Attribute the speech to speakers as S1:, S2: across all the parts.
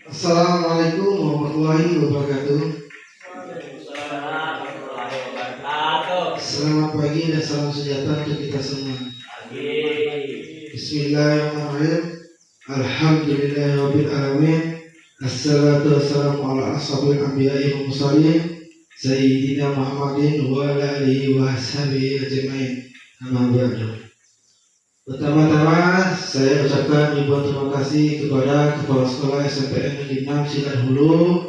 S1: Assalamualaikum warahmatullahi wabarakatuh.
S2: Waalaikumsalam warahmatullahi wabarakatuh.
S1: Selamat pagi dan salam sejahtera untuk kita semua.
S2: Pagi.
S1: Bismillahirrahmanirrahim. Alhamdulillahirabbil alamin. Assalatu wassalamu ala ashabil anbiya'i wal mursalin sayyidina Muhammadin wa ala alihi wa ashabihi ajmain. Amma ba'du. Pertama-tama saya ucapkan ribuan terima kasih kepada Kepala Sekolah SMPN Negeri 6 Silat Hulu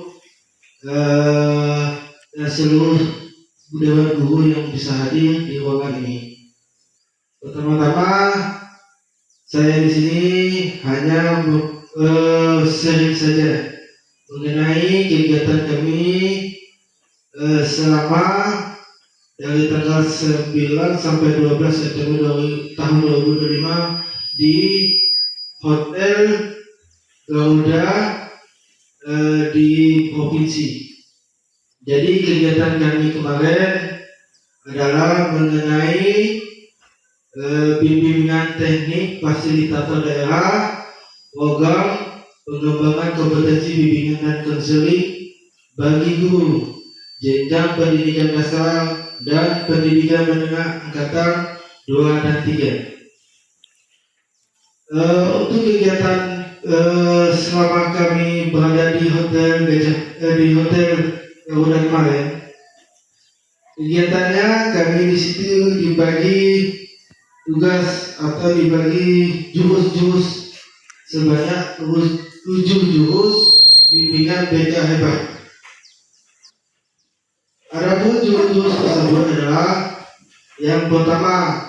S1: dan seluruh dewan guru yang bisa hadir di ruangan ini. Pertama-tama saya di sini hanya sharing saja mengenai kegiatan kami selama dari tanggal 9 sampai 12 September tahun 2025 di Hotel Garuda di provinsi. Jadi kegiatan kami kemarin adalah mengenai bimbingan teknik fasilitator daerah, program pengembangan kompetensi bimbingan dan konseling bagi guru jenjang pendidikan dasar dan pendidikan menengah angkatan 2 dan 3. Untuk kegiatan selama kami berada di Hotel Garuda kemarin, kegiatannya kami di situ dibagi tugas atau dibagi jurus-jurus sebanyak 7 jurus bimbingan BK hebat. Adapun jurus-jurus tersebut adalah yang pertama,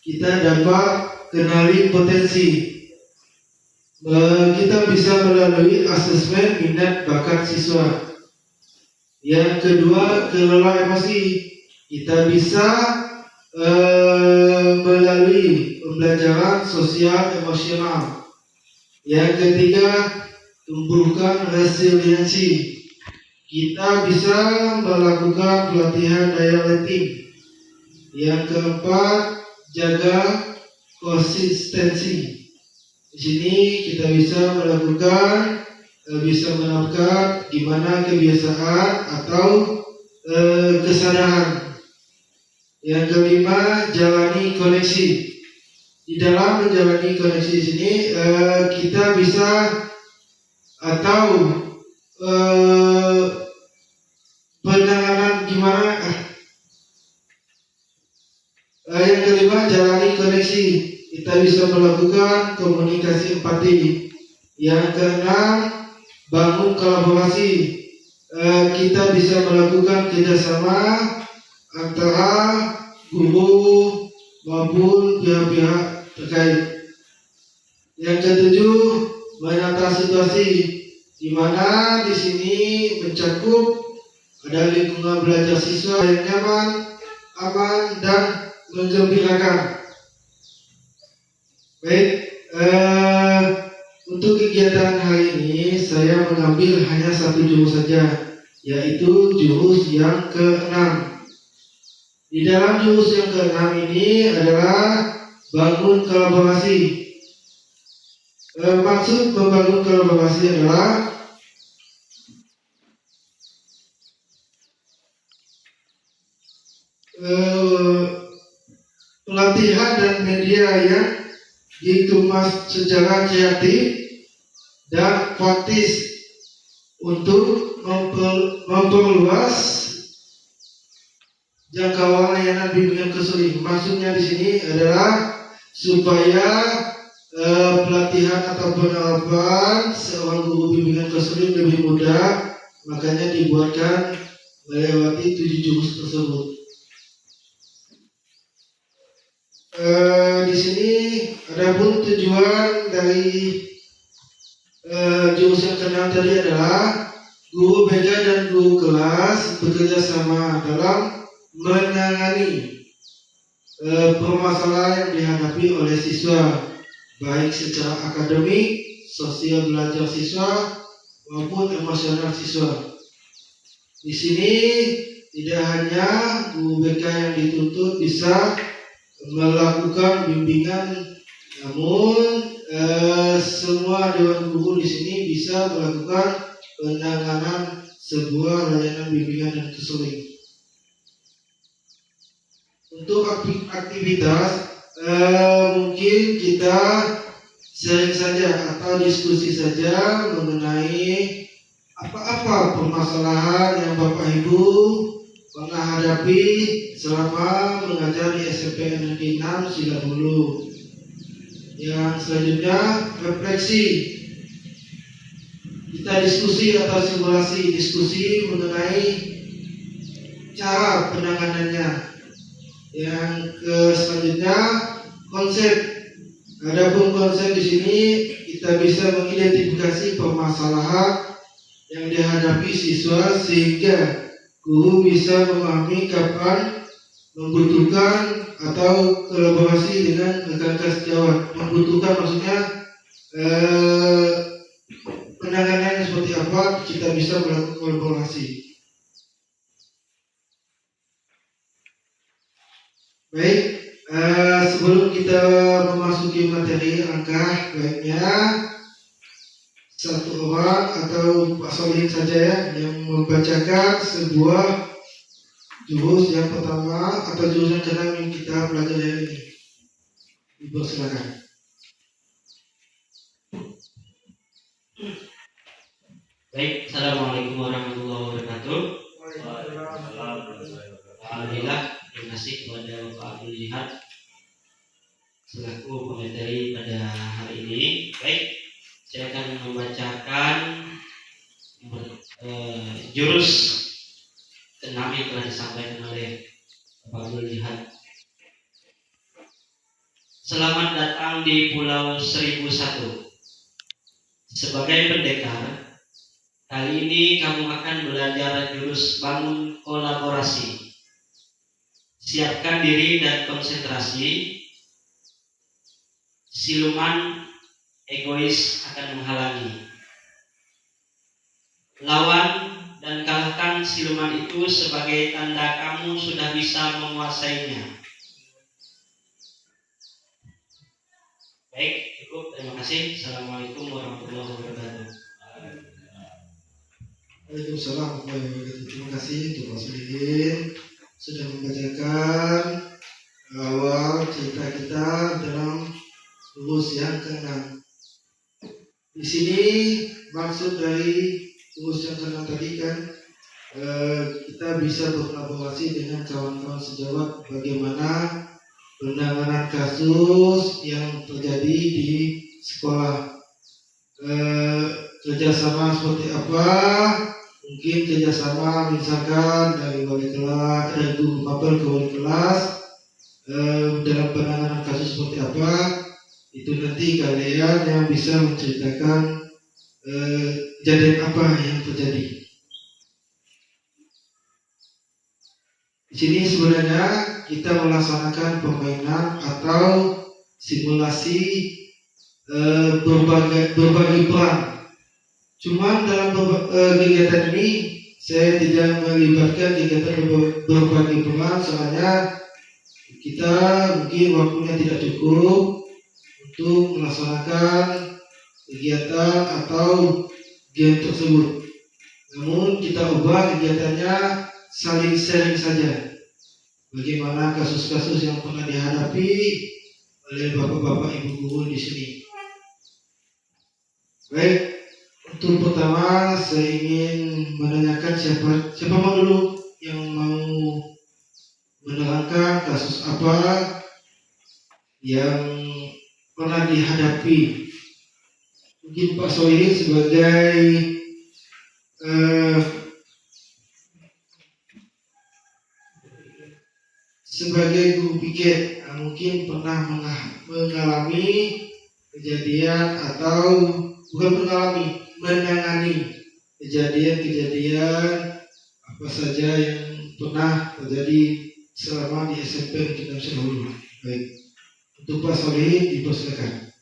S1: kita dapat kenali potensi. Kita bisa melalui asesmen minat bakat siswa. Yang kedua, kelola emosi. Kita bisa melalui pembelajaran sosial emosional. Yang ketiga, tumbuhkan resiliensi. Kita bisa melakukan pelatihan daya letting. Yang keempat, jaga konsistensi. Di sini kita bisa menerapkan gimana kebiasaan atau kesadaran. Yang kelima, jalani koneksi. Di dalam menjalani koneksi di sini kita bisa atau penanganan gimana? Yang kelima, jalani koneksi. Kita bisa melakukan komunikasi empati. Yang keenam, bangun kolaborasi. Kita bisa melakukan kerjasama antara guru maupun pihak-pihak terkait. Yang ketujuh, menata situasi, di mana di sini mencakup ada lingkungan belajar siswa yang nyaman, aman, dan menggembirakan. Baik, untuk kegiatan hari ini saya mengambil hanya satu jurus saja, yaitu jurus yang ke-6. Di dalam jurus yang ke-6 ini adalah bangun kolaborasi. Maksud membangun kolaborasi adalah pelatihan dan media yang dikemas secara kreatif dan praktis untuk memperluas jangkauan layanan bimbingan konseling. Maksudnya di sini adalah supaya pelatihan atau penerapan seorang guru bimbingan konseling lebih mudah, makanya dibuatkan melewati 7 jurus tersebut. Di sini adapun tujuan dari jurus yang ke-6 tadi adalah guru BK dan guru kelas bekerja sama dalam menangani permasalahan yang dihadapi oleh siswa, baik secara akademik, sosial belajar siswa, maupun emosional siswa. Di sini tidak hanya guru BK yang dituntut bisa melakukan bimbingan, namun semua dewan guru di sini bisa melakukan penanganan sebuah layanan bimbingan dan konseling. Untuk aktivitas mungkin kita sharing saja atau diskusi saja mengenai apa-apa permasalahan yang Bapak Ibu pernah hadapi selama mengajar di SMP Negeri 6 Sidamulu. Yang selanjutnya refleksi. Kita diskusi atau simulasi diskusi mengenai cara penanganannya. Yang selanjutnya konsep. Adapun konsep di sini kita bisa mengidentifikasi permasalahan yang dihadapi siswa sehingga guru bisa memahami kapan membutuhkan atau kolaborasi dengan rekan kelas sejawat. Membutuhkan maksudnya penanganannya seperti apa, kita bisa melakukan kolaborasi. Baik, sebelum kita memasuki materi langkah baiknya satu orang atau Pak Solihin saja ya yang membacakan sebuah jurus yang pertama atau jurus yang keenam yang kita pelajari hari ini. Ibu silakan.
S3: Baik, Assalamualaikum warahmatullahi wabarakatuh. Alhamdulillah, terima kasih kepada Bapak Abdul Jihad selaku pemateri pada hari ini. Baik, saya akan membacakan jurus keenam yang telah disampaikan oleh Bapak Abdul Jihad. Selamat datang di Pulau 1001. Sebagai pendekar, kali ini kamu akan belajar jurus bangun kolaborasi. Siapkan diri dan konsentrasi. Siluman egois akan menghalangi. Lawan dan kalahkan siluman itu sebagai tanda kamu sudah bisa menguasainya. Baik, cukup. Terima kasih. Assalamualaikum warahmatullahi wabarakatuh.
S1: Waalaikumsalam warahmatullahi wabarakatuh. Terima kasih untuk Pak Solihin sudah membacakan awal cerita kita dalam jurus yang ke-6. Di sini maksud dari jurus yang ke-6 tadi kan kita bisa berkolaborasi dengan kawan-kawan sejawat bagaimana penanganan kasus yang terjadi di sekolah. Kerjasama seperti apa? Mungkin kerjasama misalkan dari wali kelas, dari guru mapel ke wali kelas dalam penanganan kasus seperti apa? Itu nanti kalian yang bisa menceritakan kejadian apa yang terjadi. Di sini sebenarnya kita melaksanakan permainan atau simulasi berbagi peran. Cuman dalam kegiatan ini saya tidak melibatkan kegiatan berbagi peran soalnya kita mungkin waktunya tidak cukup untuk melaksanakan kegiatan atau game tersebut. Namun kita ubah kegiatannya saling sharing saja. Bagaimana kasus-kasus yang pernah dihadapi oleh bapak-bapak ibu guru di sini. Baik, untuk pertama saya ingin menanyakan siapa mau dulu yang mau menerangkan kasus apa yang pernah dihadapi. Mungkin Pak Solihin sebagai guru piket mungkin pernah mengalami kejadian atau bukan menangani kejadian-kejadian apa saja yang pernah terjadi selama di SMP kita dahulu. Baik, untuk Pak Solihin dipersilakan.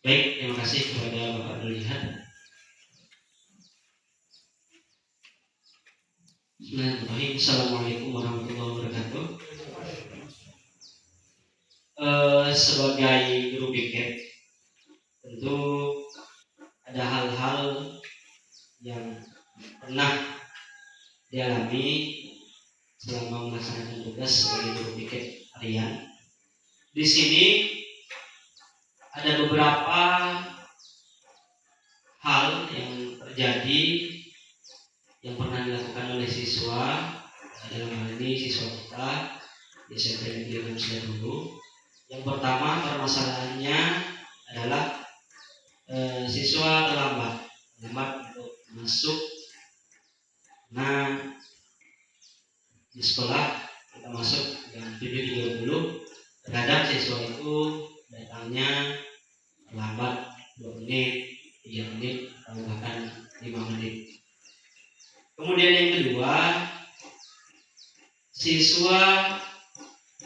S3: Baik, terima kasih kepada Bapak Abdul Jihad. Bismillahirrahmanirrahim. Assalamualaikum warahmatullahi wabarakatuh. sebagai guru piket, tentu ada hal-hal yang pernah dialami selama melaksanakan tugas sebagai guru piket harian. Di sini ada beberapa hal yang terjadi yang pernah dilakukan oleh siswa, dalam hal ini siswa kita di SMP Negeri 6 dulu. Yang pertama permasalahannya adalah siswa terlambat untuk masuk. Nah, di sekolah kita masuk jam 7.30, terhadap siswa itu datangnya terlambat 2 menit, 3 menit, atau bahkan 5 menit. Kemudian yang kedua, siswa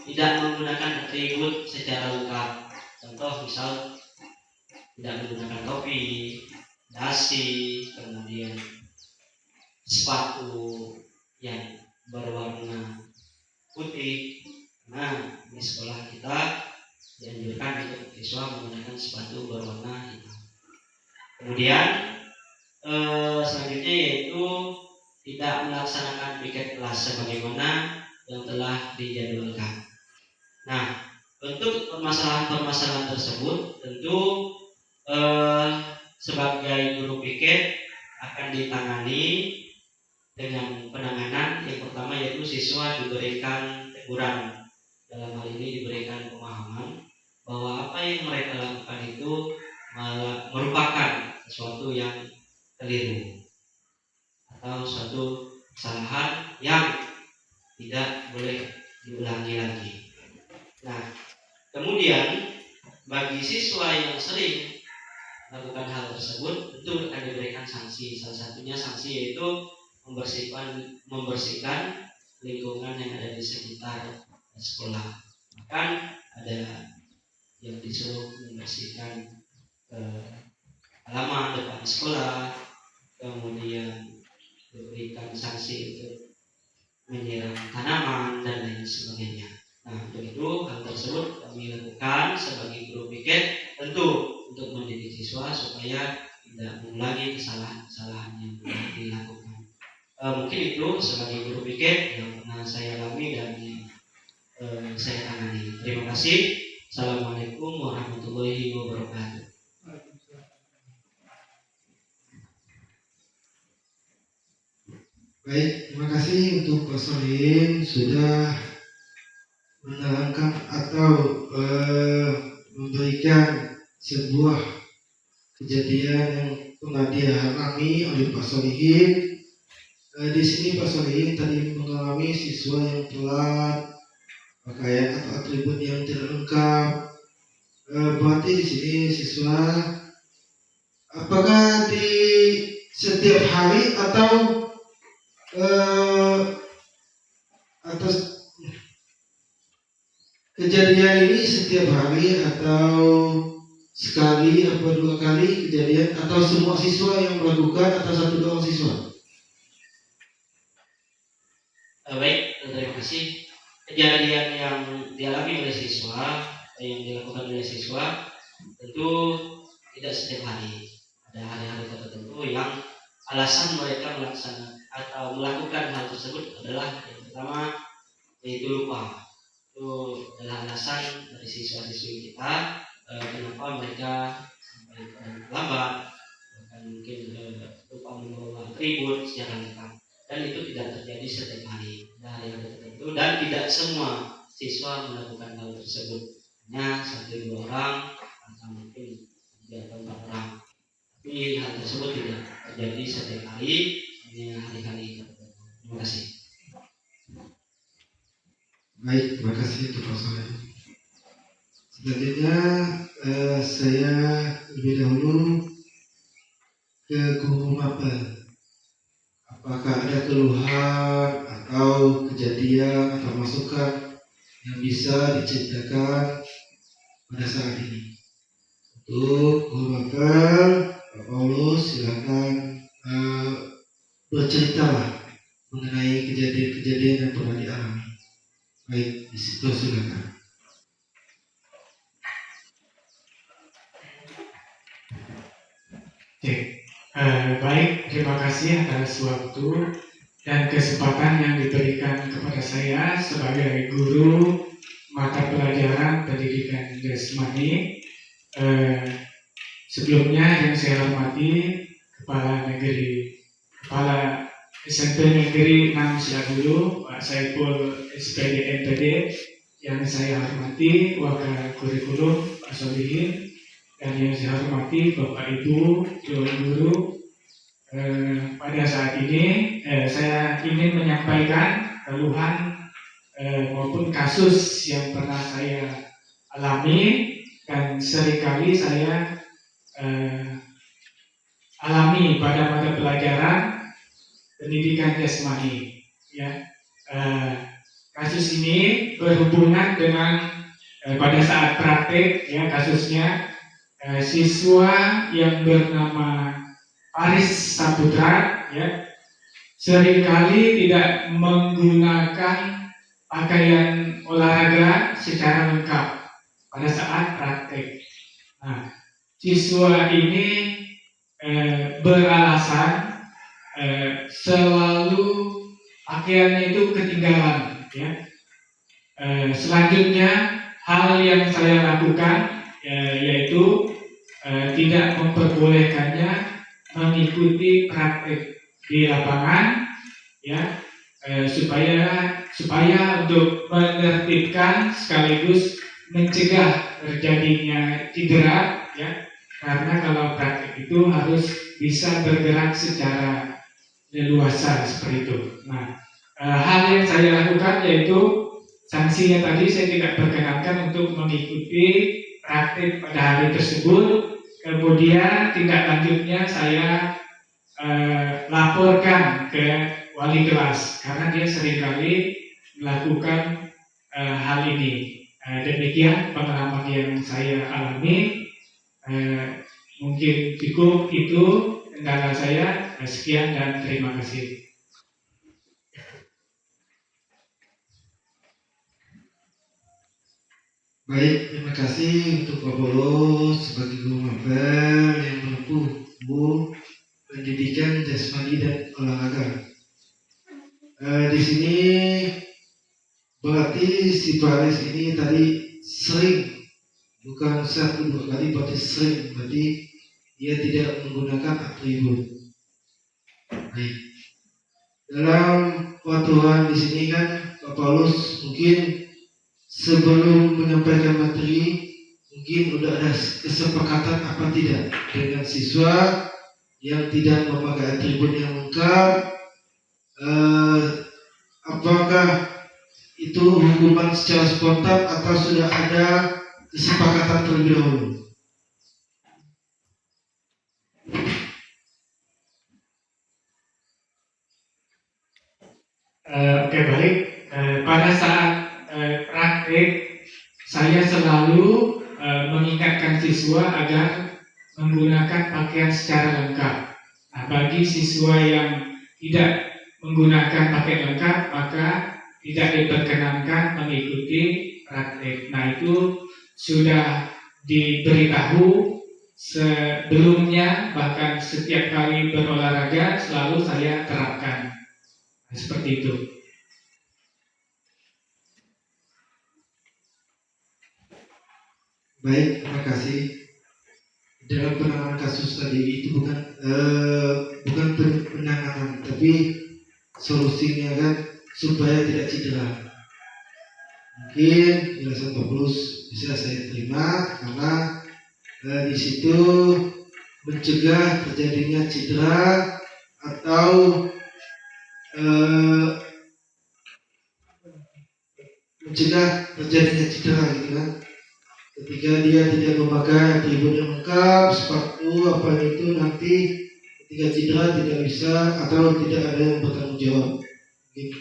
S3: tidak menggunakan atribut secara lengkap. Contoh misal tidak menggunakan topi, dasi, kemudian sepatu yang berwarna putih. Nah, di sekolah kita dianjurkan untuk siswa menggunakan sepatu berwarna hitam. Kemudian selanjutnya yaitu tidak melaksanakan piket kelas sebagaimana yang telah dijadwalkan. Nah, untuk permasalahan-permasalahan tersebut tentu sebagai guru piket akan ditangani dengan penanganan. Yang pertama yaitu siswa diberikan teguran, dalam hal ini diberikan pemahaman bahwa apa yang mereka lakukan itu merupakan sesuatu yang keliru atau suatu kesalahan yang tidak boleh diulangi lagi. Nah, kemudian bagi siswa yang sering melakukan hal tersebut tentu akan diberikan sanksi. Salah satunya sanksi yaitu membersihkan lingkungan yang ada di sekitar sekolah. Bahkan ada yang disuruh membersihkan halaman depan sekolah, kemudian diberikan sanksi untuk menyiram tanaman dan lain sebagainya. Nah, untuk itu hal tersebut kami lakukan sebagai guru piket tentu untuk mendidik siswa supaya tidak mengulangi kesalahan-kesalahan yang telah dilakukan. Mungkin itu sebagai guru piket yang pernah saya alami dan saya tangani. Terima kasih. Assalamualaikum warahmatullahi wabarakatuh.
S1: Baik, terima kasih untuk Pak Solim sudah menerangkan atau memberikan sebuah kejadian yang pernah dialami oleh Pak Solihin. Di sini Pak Solihin tadi mengalami siswa yang telat, pakaian atau atribut yang tidak lengkap. Berarti di sini siswa apakah di setiap hari atau atas kejadian ini setiap hari atau sekali atau 2 kali kejadian, atau semua siswa yang melakukan atau 1-2 siswa?
S3: Baik, terima kasih. Kejadian yang dialami oleh siswa, yang dilakukan oleh siswa tentu tidak setiap hari. Ada hari-hari tertentu yang alasan mereka melaksanakan atau melakukan hal tersebut adalah yang pertama yaitu lupa. Itu adalah alasan dari siswa-siswi kita kenapa mereka sampai terlambat, bahkan mungkin lupa membawa atribut secara lengkap. Dan itu tidak terjadi setiap hari, ada hari-hari tertentu dan tidak semua siswa melakukan hal tersebut. Hanya 1-2 orang atau mungkin 3 atau 4 orang. Tapi hal tersebut tidak terjadi setiap hari, hanya hari-hari tertentu. Terima kasih.
S1: Baik, terima kasih untuk Pak Solim. Selanjutnya saya lebih dahulu ke Guru Mapel. Apakah ada keluhan atau kejadian atau masukan yang bisa diceritakan pada saat ini? Untuk Guru Mapel, Pak Paulus, silakan berceritalah mengenai kejadian-kejadian yang pernah dialami. Baik, di situ silakan.
S4: Cek. Baik, terima kasih atas waktu dan kesempatan yang diberikan kepada saya sebagai guru mata pelajaran pendidikan jasmani. Sebelumnya yang saya hormati Kepala SMP Negeri 6 Siagulu, Pak Saiful SPD MPD, yang saya hormati Wakil Kurikulum Pak Solihin, dan yang saya hormati Bapak Ibu guru. Pada saat ini saya ingin menyampaikan keluhan maupun kasus yang pernah saya alami dan seringkali saya alami pada mata pelajaran pendidikan jasmani. Ya, kasus ini berhubungan dengan pada saat praktek, ya, kasusnya siswa yang bernama Paris Saputra, ya, seringkali tidak menggunakan pakaian olahraga secara lengkap pada saat praktek. Nah, siswa ini beralasan selalu pakaiannya itu ketinggalan, ya. Selanjutnya hal yang saya lakukan yaitu tidak memperbolehkannya mengikuti praktek di lapangan, ya, supaya untuk menertibkan sekaligus mencegah terjadinya cedera, ya, karena kalau praktek itu harus bisa bergerak secara leluasa seperti itu. Nah, hal yang saya lakukan yaitu sanksinya tadi saya tidak perkenankan untuk mengikuti praktek pada hari tersebut. Kemudian tindak lanjutnya saya laporkan ke wali kelas karena dia seringkali melakukan hal ini. Demikian pengalaman yang saya alami. Mungkin cukup itu kendala saya. Sekian dan terima kasih.
S1: Baik, terima kasih untuk Pak Bolo sebagai guru mapel yang menempuh pendidikan jasmani dan olahraga. Di sini berarti si Paris ini tadi sering, bukan satu dua kali, berarti sering, berarti dia tidak menggunakan atribut. Baik. Dalam peraturan di sini kan Pak Paulus mungkin sebelum menyampaikan materi mungkin udah ada kesepakatan apa tidak dengan siswa yang tidak memakai atribut yang lengkap. Apakah itu hukuman secara spontan atau sudah ada kesepakatan terlebih dahulu?
S4: Oke, baik. Pada saat praktik saya selalu mengingatkan siswa agar menggunakan pakaian secara lengkap. Nah, bagi siswa yang tidak menggunakan pakaian lengkap maka tidak diperkenankan mengikuti praktik. Nah, itu sudah diberitahu sebelumnya, bahkan setiap kali berolahraga selalu saya terapkan. Nah, seperti itu.
S1: Baik, terima kasih. Dalam penanganan kasus tadi itu bukan penanganan, tapi solusinya kan supaya tidak cedera. Mungkin penjelasan Pak Bulus bisa saya terima karena di situ mencegah terjadinya cedera atau mencegah terjadinya cedera gitu kan. Ketika dia tidak memakai atribut yang lengkap, sepatu apa itu nanti ketika cedera tidak bisa atau tidak ada yang bertanggung jawab. Gitu.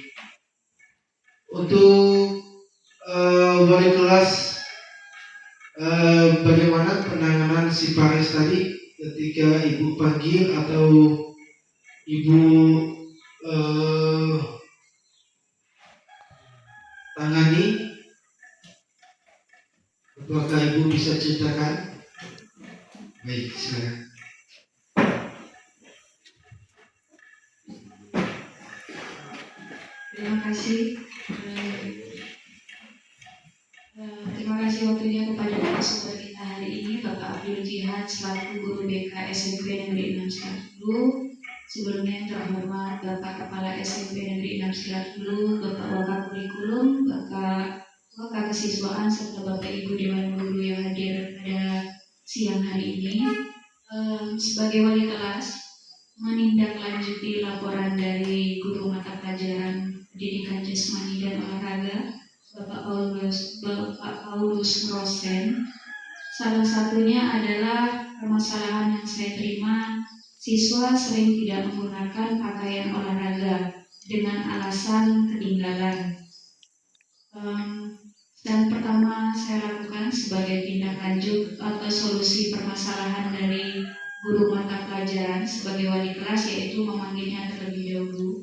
S1: Untuk wali kelas, bagaimana penanganan si Paris tadi ketika ibu panggil atau ibu tangani? Apakah ibu bisa ceritakan? Baik, silakan.
S5: Terima kasih. Terima kasih waktunya kepada narasumber kita hari ini, Bapak Abdul Jihad selaku Guru BK SMP Negeri 6 Silatulu. Sebelumnya yang terhormat Bapak Kepala SMP Negeri 6 Silatulu, Bapak Wakil Kurikulum, Bapak Wakil Kesiswaan, serta Bapak Ibu Dewan Guru yang hadir pada siang hari ini. Sebagai wali kelas, menindaklanjuti laporan dari guru mata pelajaran pendidikan jasmani dan olahraga, Bapak Paulus Rosen. Salah satunya adalah permasalahan yang saya terima, siswa sering tidak menggunakan pakaian olahraga dengan alasan ketinggalan. Dan pertama saya lakukan sebagai tindak lanjut atau solusi permasalahan dari guru mata pelajaran sebagai wali kelas, yaitu memanggilnya terlebih dahulu.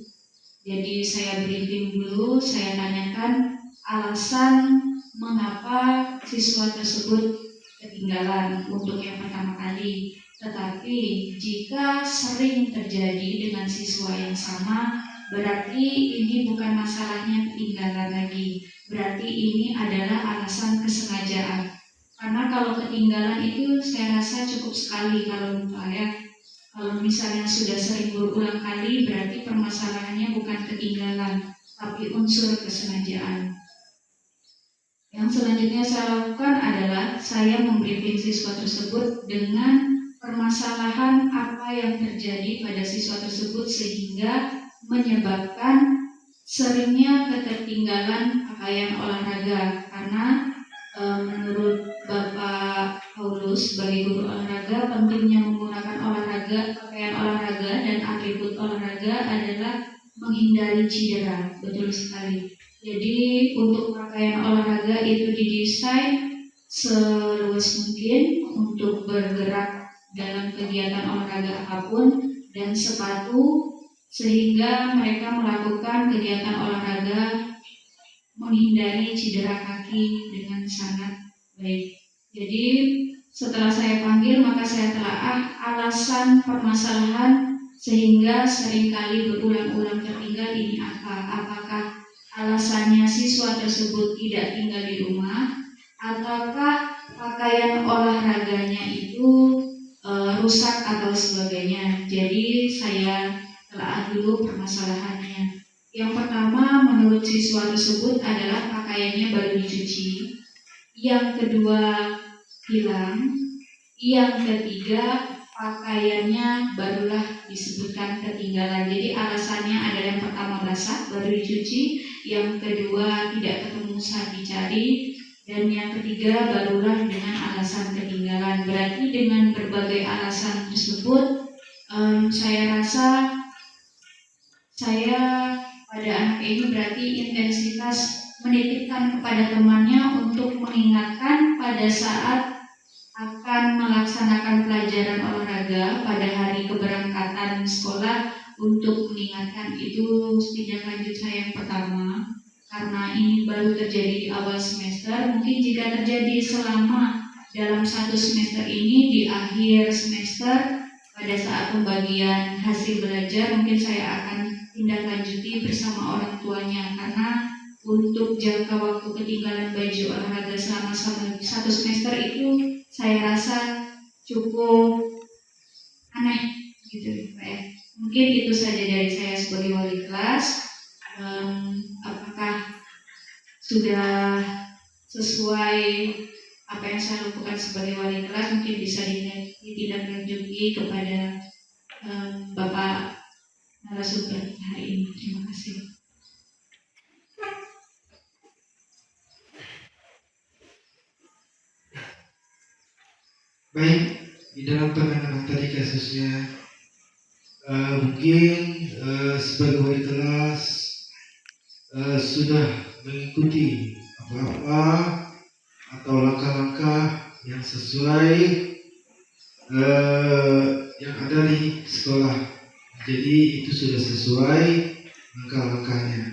S5: Jadi saya briefing dulu, saya tanyakan alasan mengapa siswa tersebut ketinggalan untuk yang pertama kali. Tetapi jika sering terjadi dengan siswa yang sama, berarti ini bukan masalahnya ketinggalan lagi. Berarti ini adalah alasan kesengajaan. Karena kalau ketinggalan itu saya rasa cukup sekali kalau lupa ya. Kalau misalnya sudah sering berulang kali, berarti permasalahannya bukan ketinggalan, tapi unsur kesengajaan. Yang selanjutnya saya lakukan adalah saya membriefing siswa tersebut dengan permasalahan apa yang terjadi pada siswa tersebut sehingga menyebabkan seringnya ketertinggalan pakaian olahraga. Karena menurut Bapak Paulus sebagai guru olahraga, pentingnya menggunakan pakaian olahraga dan atribut olahraga adalah menghindari cedera. Betul sekali. Jadi untuk pakaian olahraga itu didesain seluas mungkin untuk bergerak dalam kegiatan olahraga apapun, dan sepatu sehingga mereka melakukan kegiatan olahraga menghindari cedera kaki dengan sangat baik. Jadi setelah saya panggil, maka saya telaah alasan permasalahan sehingga seringkali berulang-ulang tertinggal ini apa. Apakah alasannya siswa tersebut tidak tinggal di rumah, ataukah pakaian olahraganya itu rusak atau sebagainya. Jadi saya telaah dulu permasalahannya. Yang pertama, menurut siswa tersebut adalah pakaiannya baru dicuci. Yang kedua, hilang. Yang ketiga, pakaiannya barulah disebutkan ketinggalan. Jadi alasannya adalah yang pertama basah, baru dicuci. Yang kedua, tidak ketemu saat dicari. Dan yang ketiga, barulah dengan alasan ketinggalan. Berarti dengan berbagai alasan tersebut, saya rasa saya pada anak ini berarti intensitas menitipkan kepada temannya untuk mengingatkan pada saat akan melaksanakan pelajaran olahraga pada hari keberangkatan sekolah, untuk mengingatkan. Itu tindak lanjut saya yang pertama. Karena ini baru terjadi di awal semester, mungkin jika terjadi selama dalam satu semester ini, di akhir semester pada saat pembagian hasil belajar, mungkin saya akan tindak lanjuti bersama orang tuanya. Karena untuk jangka waktu ketinggalan baju olahraga selama satu semester itu saya rasa cukup aneh gitu Pak ya. Mungkin itu saja dari saya sebagai wali kelas. Apakah sudah sesuai apa yang saya lakukan sebagai wali kelas, mungkin bisa ditindaklanjuti kepada Bapak narasumber hari ini. Terima kasih.
S1: Baik, di dalam penanganan tadi kasusnya mungkin sebagai wali kelas sudah mengikuti apa-apa atau langkah-langkah yang sesuai yang ada di sekolah. Jadi itu sudah sesuai langkah-langkahnya.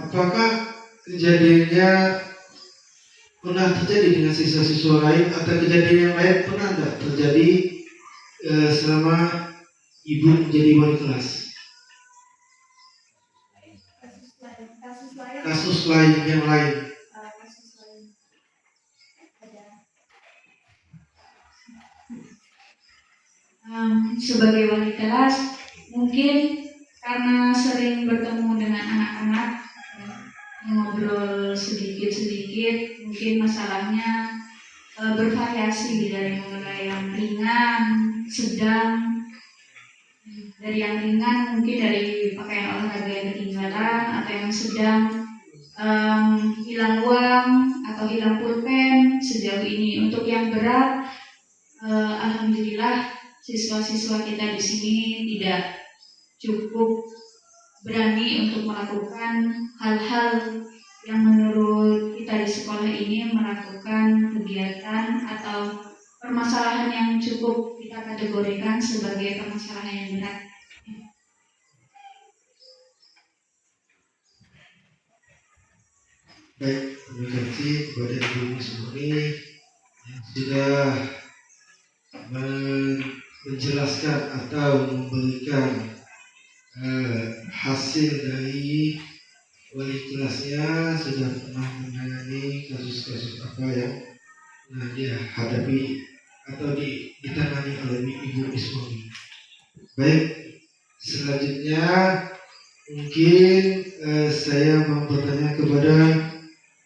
S1: Apakah kejadiannya pernah terjadi dengan siswa-siswa lain, atau kejadian yang lain pernah tidak terjadi selama ibu menjadi wali kelas? Kasus lain yang lain.
S5: Sebagai wali kelas, mungkin karena sering bertemu dengan anak-anak, ngobrol sedikit-sedikit, mungkin masalahnya bervariasi dari mulai yang ringan, sedang, dari yang ringan mungkin dari pakaian olahraga yang ketinggalan, atau yang sedang hilang uang atau hilang pulpen sejauh ini. Untuk yang berat, alhamdulillah siswa-siswa kita di sini tidak cukup berani untuk melakukan hal-hal yang menurut kita di sekolah ini melakukan kegiatan atau permasalahan yang cukup kita kategorikan sebagai permasalahan yang berat.
S1: Baik, terima kasih kepada Ibu Sumoni yang sudah menjelaskan atau memberikan hasil dari wali kelasnya sudah pernah menangani kasus-kasus apa yang pernah dia hadapi atau ditangani oleh Ibu Ismoni. Baik, selanjutnya mungkin saya mau bertanya kepada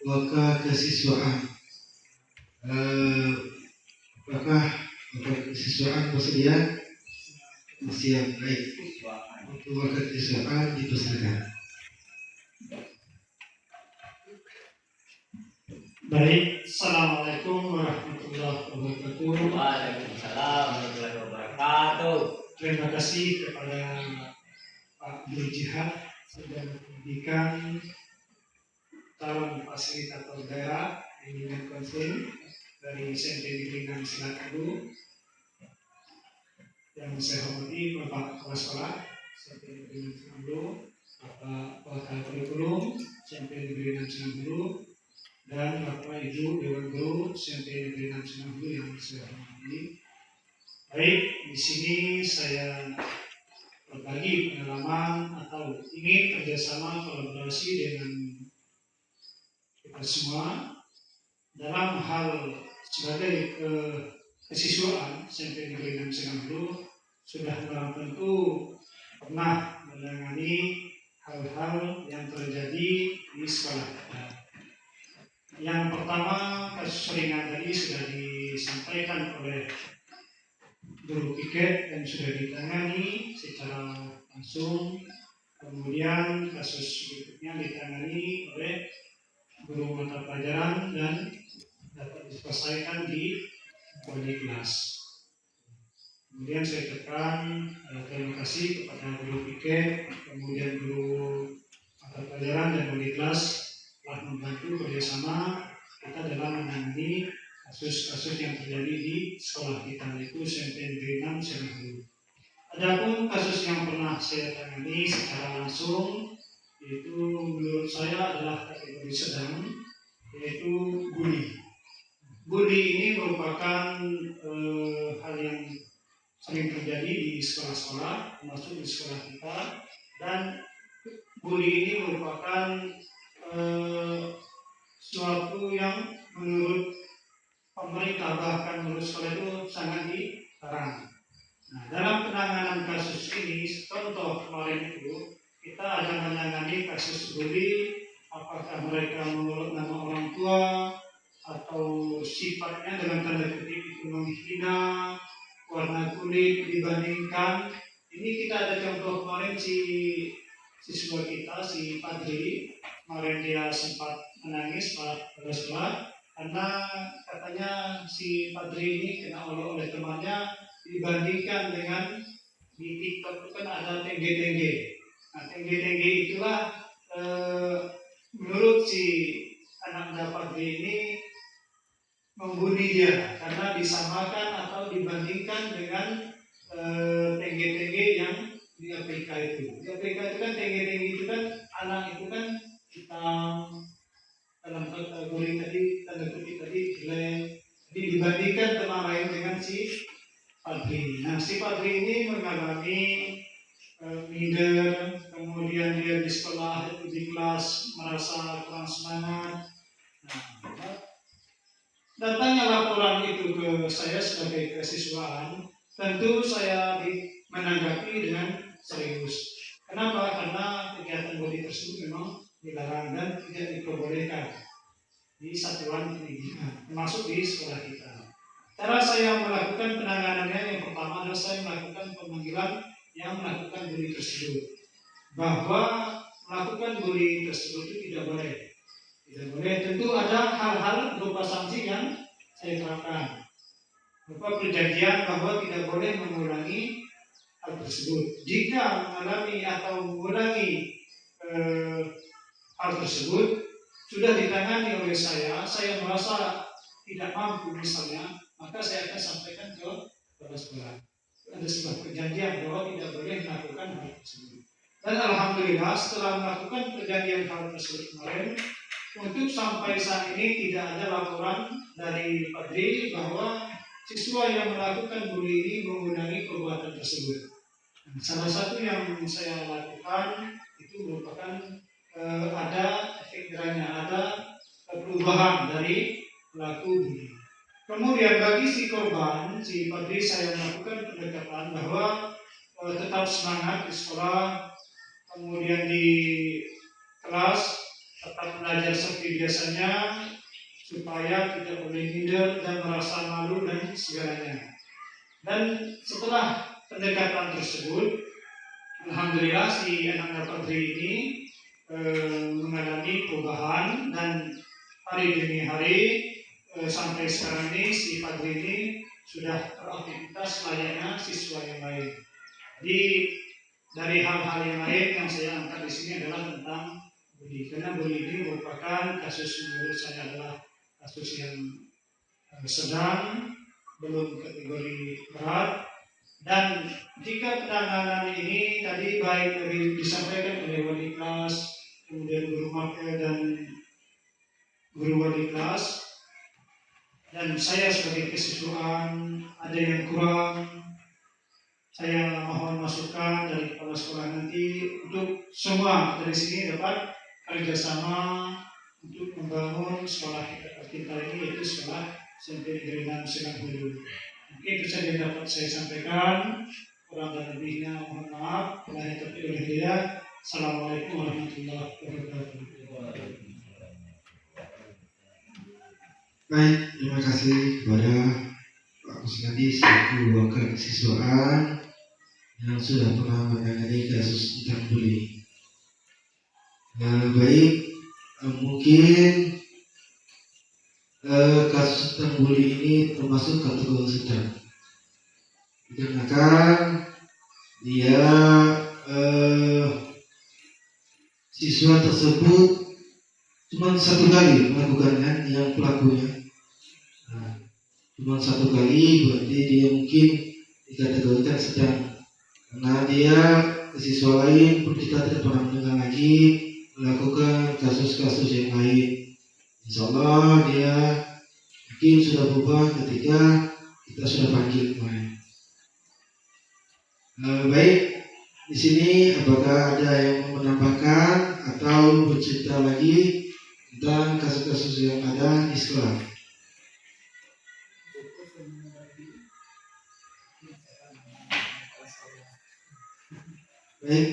S1: waka kesiswaan. Apakah waka kesiswaan bersedia? Siap, baik. Untuk waka kesiswaan dipersilakan.
S4: Baik, Assalamualaikum warahmatullahi wabarakatuh.
S2: Waalaikumsalam warahmatullahi wabarakatuh.
S4: Terima kasih kepada Pak Abdul Jihad sudah memberikan calon fasilitator daerah bimbingan konseling dari SMP Negeri 6 Selakadu. Yang saya hormati Bapak Kepala Sekolah SMP Negeri 6 Selakadu, Bapak Wakil Kurikulum SMP Negeri 6 Selakadu, dan Bapak Ibu Dewan Guru SMP Negeri 6 Selakadu yang saya hormati. Baik, di sini saya berbagi pengalaman atau ingin kerjasama kolaborasi dengan kita semua dalam hal sebagai kesiswaan SMP Negeri 6 Selakadu sudah barang tentu pernah menangani hal-hal yang terjadi di sekolah kita. Yang pertama, kasus ringan tadi sudah disampaikan oleh guru piket dan sudah ditangani secara langsung. Kemudian kasus berikutnya ditangani oleh guru mata pelajaran dan dapat diselesaikan di wali kelas. Kemudian saya tekan terima kasih kepada guru piket, kemudian guru mata pelajaran dan wali kelas telah membantu kerjasama kita dalam menangani kasus-kasus yang terjadi di sekolah kita, yaitu SMP Negeri 6 Selakadu. Adapun kasus yang pernah saya tangani secara langsung, yaitu menurut saya adalah kategori sedang, yaitu bully. Bully ini merupakan hal yang sering terjadi di sekolah-sekolah, termasuk di sekolah kita, dan bully ini merupakan suatu yang menurut pemerintah bahkan menurut sekolah itu sangat dilarang. Nah, dalam penanganan kasus ini, contoh kemarin itu kita ada menangani kasus bully, apakah mereka menurut nama orang tua atau sifatnya dalam tanda kutip itu menghina, warna kulit dibandingkan. Ini kita ada contoh kemarin siswa kita, si Padri, kemarin dia sempat menangis pada sekolah karena katanya si Padri ini kena oleh temannya dibandingkan dengan di TikTok itu kan ada tengge-tengge. Nah, tengge-tengge itulah menurut si anak muda Padri ini membuli dia karena disamakan atau dibandingkan dengan tengge-tengge yang di Afrika itu. Di Afrika itu kan tengge-tengge itu kan anak itu kan hitam, dalam kategori tadi tanda kutip tadi jelek. Jadi dibandingkan teman lain dengan si Padri. Nah, si Padri ini mengalami minder, kemudian dia di sekolah, di kelas merasa kurang semangat. Nah, datangnya laporan itu ke saya sebagai kesiswaan, tentu saya menanggapi dengan serius. Kenapa? Karena kegiatan bodi tersebut memang dilarang dan tidak diperbolehkan di satuan pendidikan, termasuk di sekolah kita. Cara saya melakukan penanganannya, yang pertama adalah saya melakukan pemanggilan yang melakukan bully tersebut. Bahwa melakukan bully tersebut itu tidak boleh. Tidak boleh. Tentu ada hal-hal berupa sanksi yang saya terapkan. Berupa perjanjian bahwa tidak boleh mengulangi hal tersebut. Jika mengalami atau mengulangi hal tersebut sudah ditangani oleh saya merasa tidak mampu misalnya, maka saya akan sampaikan ke kepala sekolah. Ada sebuah perjanjian bahwa tidak boleh melakukan hal tersebut. Dan alhamdulillah setelah melakukan perjanjian hal tersebut kemarin, untuk sampai saat ini tidak ada laporan dari Padri bahwa siswa yang melakukan bully ini mengulangi perbuatan tersebut. Salah satu yang saya lakukan itu merupakan ada efek jerahnya, ada perubahan dari pelaku bully. Kemudian bagi si korban, si Padri, saya melakukan pendekatan bahwa tetap semangat di sekolah, kemudian di kelas tetap belajar seperti biasanya, supaya tidak boleh minder dan merasa malu dan segalanya. Dan setelah pendekatan tersebut, alhamdulillah si anak Padri ini mengalami perubahan, dan hari demi hari sampai sekarang ini si Padri ini sudah beraktivitas layaknya siswa yang lain. Jadi dari hal-hal yang lain yang saya angkat di sini adalah tentang bully, karena bully ini merupakan kasus menurut saya adalah kasus yang sedang, belum kategori berat. Dan jika penanganan ini tadi baik dari disampaikan oleh wali kelas, kemudian guru mapel dan guru wali kelas, dan saya sebagai kesiswaan ada yang kurang, saya mohon masukan dari kepala sekolah nanti untuk semua dari sini dapat kerjasama untuk membangun sekolah kita ini, yaitu sekolah SMP Negeri 6 Selang Hulu. Mungkin itu saja yang dapat saya sampaikan. Kurang dan lebihnya mohon maaf. Wabillahi taufiq wal hidayah. Assalamualaikum warahmatullahi wabarakatuh.
S1: Baik, terima kasih kepada Pak Kusnadi selaku wakil kesiswaan yang sudah pernah menangani kasus tentang bully. Baik, mungkin kasus tentang bully ini termasuk kategori sedang, dikarenakan dia siswa tersebut cuma satu kali melakukannya, yang pelakunya cuma satu kali, berarti dia mungkin dikategorikan sedang, karena dia ke siswa lain pun kita tidak pernah mendengar lagi melakukan kasus-kasus yang lain. Insya Allah dia mungkin sudah berubah ketika kita sudah panggil kemarin. Baik, di sini apakah ada yang mau menambahkan atau bercerita lagi tentang kasus-kasus yang ada di sekolah? Baik,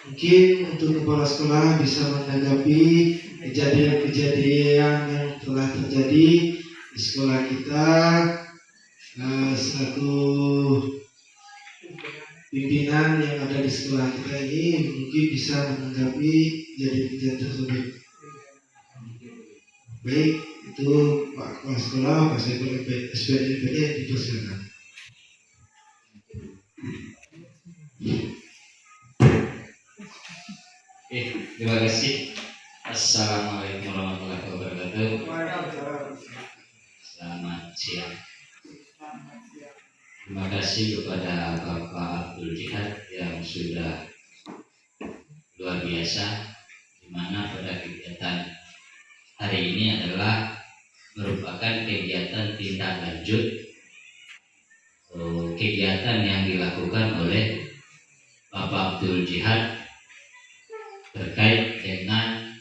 S1: mungkin untuk kepala sekolah bisa menanggapi kejadian-kejadian yang telah terjadi di sekolah kita selaku pimpinan yang ada di sekolah kita ini, mungkin bisa menanggapi kejadian-kejadian tersebut. Baik, itu Pak Kepala Sekolah, Pak Saiful SPDPD, dipersilakan.
S3: Terima kasih. Assalamualaikum warahmatullahi wabarakatuh. Selamat siang. Terima kasih kepada Bapak Abdul Jihad yang sudah luar biasa, di mana pada kegiatan hari ini adalah merupakan kegiatan tindak lanjut
S2: kegiatan yang dilakukan oleh Bapak Abdul Jihad terkait dengan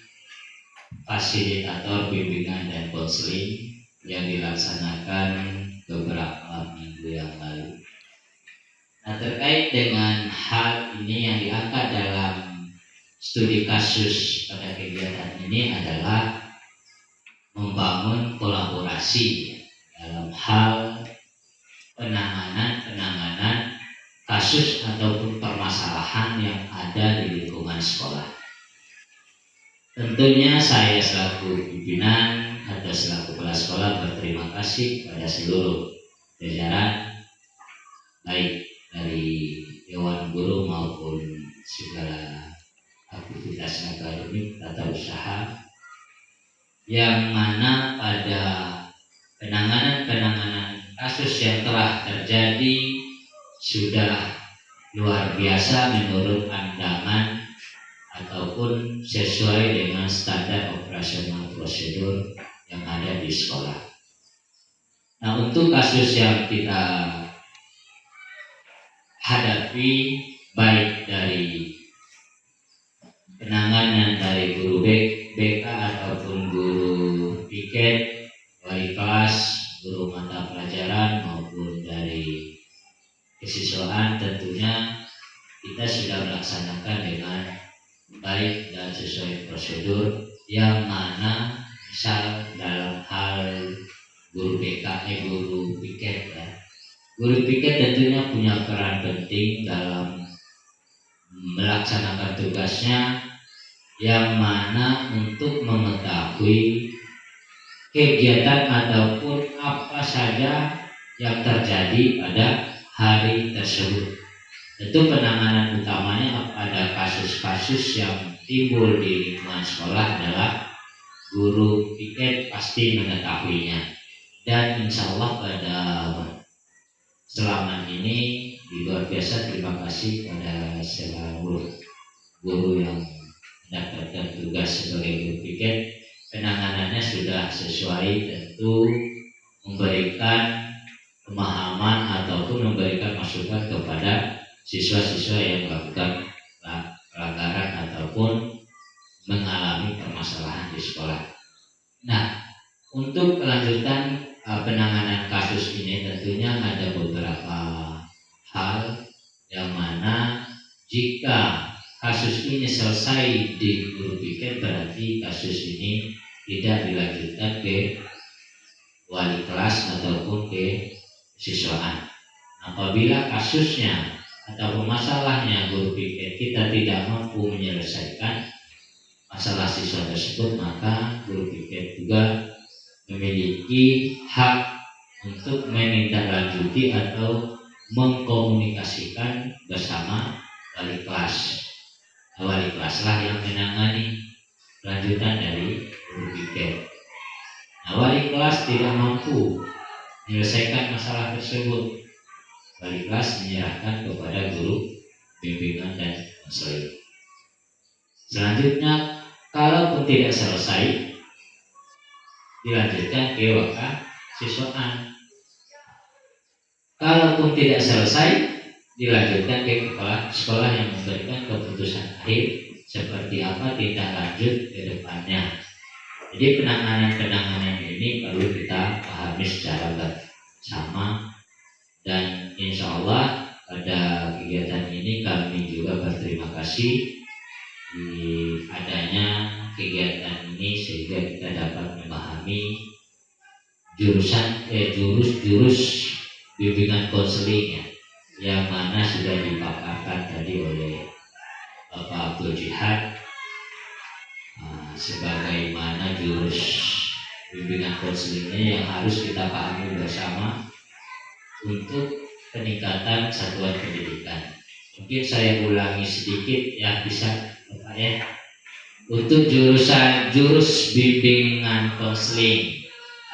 S2: fasilitator bimbingan dan konseling yang dilaksanakan beberapa minggu yang lalu. Nah, terkait dengan hal ini yang diangkat dalam studi kasus pada kegiatan ini adalah membangun kolaborasi dalam hal penanganan kasus ataupun permasalahan yang ada di lingkungan sekolah. Tentunya saya selaku pimpinan atau selaku kepala sekolah berterima kasih pada seluruh jajaran baik dari Dewan Guru maupun segala aktivitas akademik tata usaha yang mana pada penanganan kasus yang telah terjadi sudah luar biasa menurut pandangan ataupun sesuai dengan standar operasional prosedur yang ada di sekolah. Nah, untuk kasus yang kita hadapi baik dari penanganan dari guru BK ataupun guru piket, wali kelas, guru mata pelajaran maupun dari kesiswaan, tentunya kita sudah melaksanakan dengan baik dan sesuai prosedur, yang mana misal dalam hal guru BK, guru piket ya. Guru piket tentunya punya peran penting dalam melaksanakan tugasnya, yang mana untuk mengetahui kegiatan ataupun apa saja yang terjadi pada hari tersebut. Tentu penanganan utamanya pada kasus-kasus yang timbul di lingkungan sekolah adalah guru piket pasti mengetahuinya. Dan insya Allah pada selama ini luar biasa terima kasih pada seluruh guru yang mendapatkan tugas sebagai guru piket. Penanganannya sudah sesuai, tentu memberikan pemahaman ataupun memberikan masukan kepada siswa-siswa yang melakukan pelanggaran ataupun mengalami permasalahan di sekolah. Nah, untuk kelanjutan penanganan kasus ini tentunya ada beberapa hal yang mana jika kasus ini selesai di guru piket, berarti kasus ini tidak dilanjutkan ke wali kelas ataupun ke siswaan. Apabila kasusnya atau masalahnya guru piket kita tidak mampu menyelesaikan masalah siswa tersebut, maka guru piket juga memiliki hak untuk menindaklanjuti atau mengkomunikasikan bersama wali kelas. Wali kelas lah yang menangani lanjutan dari guru piket. Nah, wali kelas tidak mampu menyelesaikan masalah tersebut, wali kelas menyerahkan kepada guru bimbingan dan konseling. Selanjutnya, kalaupun tidak selesai, dilanjutkan ke waka siswaan. Kalaupun tidak selesai, dilanjutkan ke kepala sekolah yang memberikan keputusan akhir seperti apa tindak lanjut ke depannya. Jadi penanganan ini perlu kita pahami secara bersama, dan insya Allah pada kegiatan ini kami juga berterima kasih di adanya kegiatan ini sehingga kita dapat memahami jurus bimbingan konseling yang mana sudah dipaparkan tadi oleh Bapak Abdul Jihad, sebagaimana jurus bimbingan konselingnya yang harus kita pahami bersama untuk peningkatan satuan pendidikan. Mungkin saya ulangi sedikit ya, bisa Bapak ya. Untuk jurus bimbingan konseling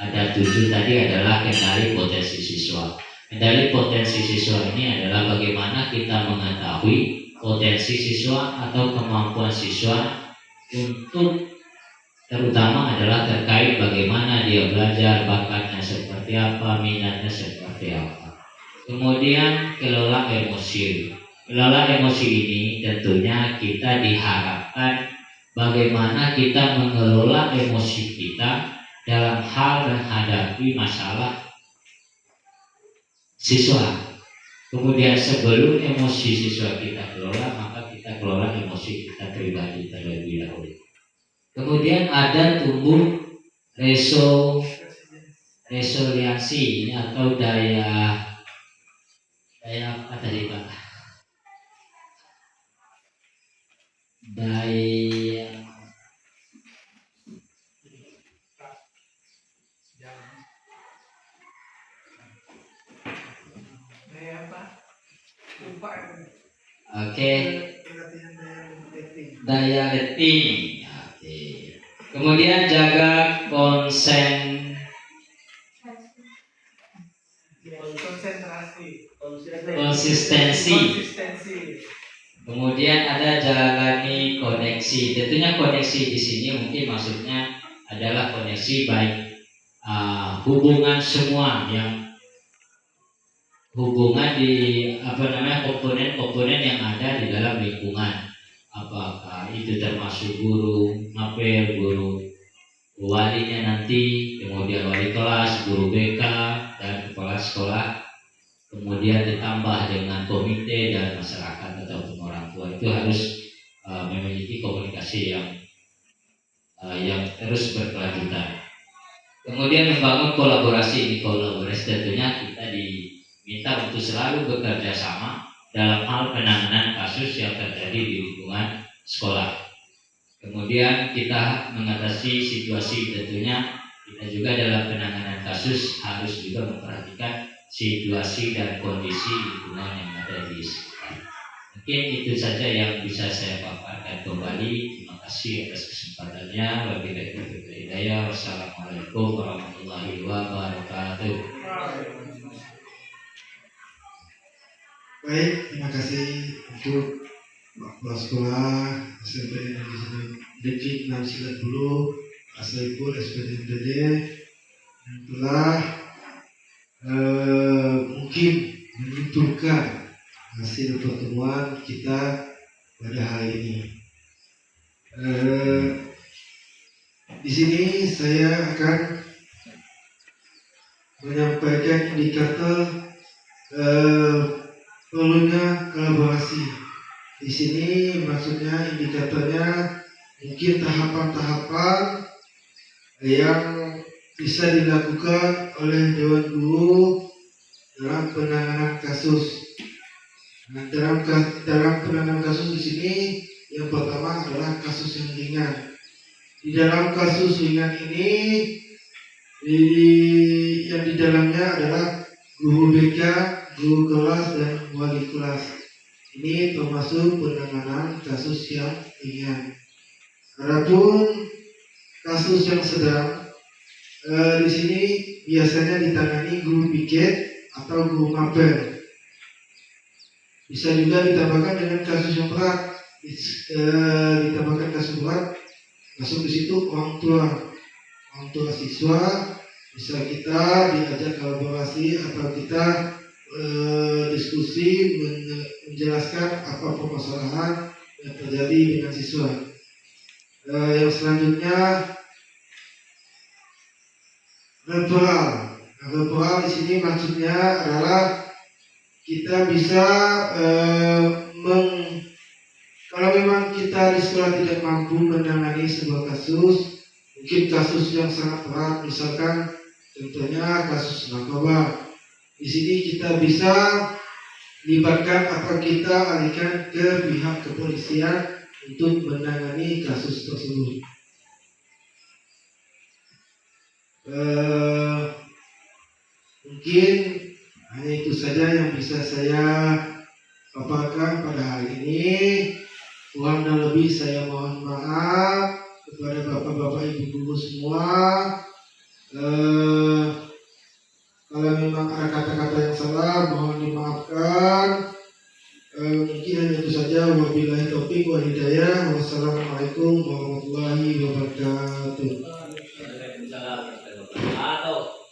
S2: ada 7 tadi adalah kendali potensi siswa. Kendali potensi siswa ini adalah bagaimana kita mengetahui potensi siswa atau kemampuan siswa untuk terutama adalah terkait bagaimana dia belajar, bakatnya seperti apa, minatnya seperti apa. Kemudian kelola emosi. Kelola emosi ini tentunya kita diharapkan bagaimana kita mengelola emosi kita dalam hal menghadapi masalah siswa. Kemudian sebelum emosi siswa kita kelola, maka kita kelola emosi kita pribadi terlebih dahulu. Kemudian ada tumbuh resiliensi ini atau daya apa tadi Pak? Daya Oke, daya letting. Oke. Kemudian jaga konsistensi. Kemudian ada jalani koneksi. Tentunya koneksi di sini mungkin maksudnya adalah koneksi baik hubungan semua yang hubungan di komponen-komponen yang ada di dalam lingkungan. Apakah itu termasuk guru, mapel, guru walinya nanti, kemudian wali kelas, guru BK dan kepala sekolah, kemudian ditambah dengan komite dan masyarakat ataupun orang tua, itu harus memiliki komunikasi yang terus berkelanjutan. Kemudian membangun kolaborasi tentunya kita diminta untuk selalu bekerja sama dalam hal penanganan kasus yang terjadi di lingkungan sekolah. Kemudian kita mengatasi situasi, tentunya kita juga dalam penanganan kasus harus juga memperhatikan situasi dan kondisi lingkungan yang ada di sekitar. Mungkin itu saja yang bisa saya paparkan kembali. Terima kasih atas kesempatannya. Wabillahi taufiq wal hidayah. Wassalamualaikum warahmatullahi wabarakatuh.
S1: Baik, terima kasih untuk kepala sekolah SMP Negeri Detik 690 Asaipur SPDMTD yang telah mungkin menentukan hasil pertemuan kita pada hari ini. Di sini saya akan menyampaikan indikator perlunya kolaborasi. Di sini maksudnya indikatornya mungkin tahapan-tahapan yang bisa dilakukan oleh Dewan Guru dalam penanganan kasus. Nah, dalam penanganan kasus di sini yang pertama adalah kasus yang ringan. Di dalam kasus ringan ini yang di dalamnya adalah guru BK, guru kelas dan wali kelas. Ini termasuk penanganan kasus yang ringan. Adapun kasus yang sedang di sini biasanya ditangani guru piket atau guru mapel. Bisa juga ditambahkan dengan kasus yang berat. Ditambahkan kasus berat, masuk di situ orang tua siswa. Bisa kita diajak kolaborasi atau kita diskusi menjelaskan apa permasalahan yang terjadi dengan siswa. Yang selanjutnya referral di sini maksudnya adalah kita bisa kalau memang kita di sekolah tidak mampu menangani sebuah kasus, mungkin kasus yang sangat berat, misalkan contohnya kasus narkoba. Di sini kita bisa libatkan atau kita alihkan ke pihak kepolisian untuk menangani kasus tersebut. Mungkin hanya itu saja yang bisa saya paparkan pada hari ini. Kurang dan lebih saya mohon maaf kepada bapak-bapak ibu guru semua. Kalau memang ada kata-kata yang salah, mohon dimaafkan. Mungkin hanya itu saja. Wabillahi taufiq wal hidayah. Wassalamualaikum warahmatullahi wabarakatuh.
S3: Waalaikumsalam warahmatullahi wabarakatuh.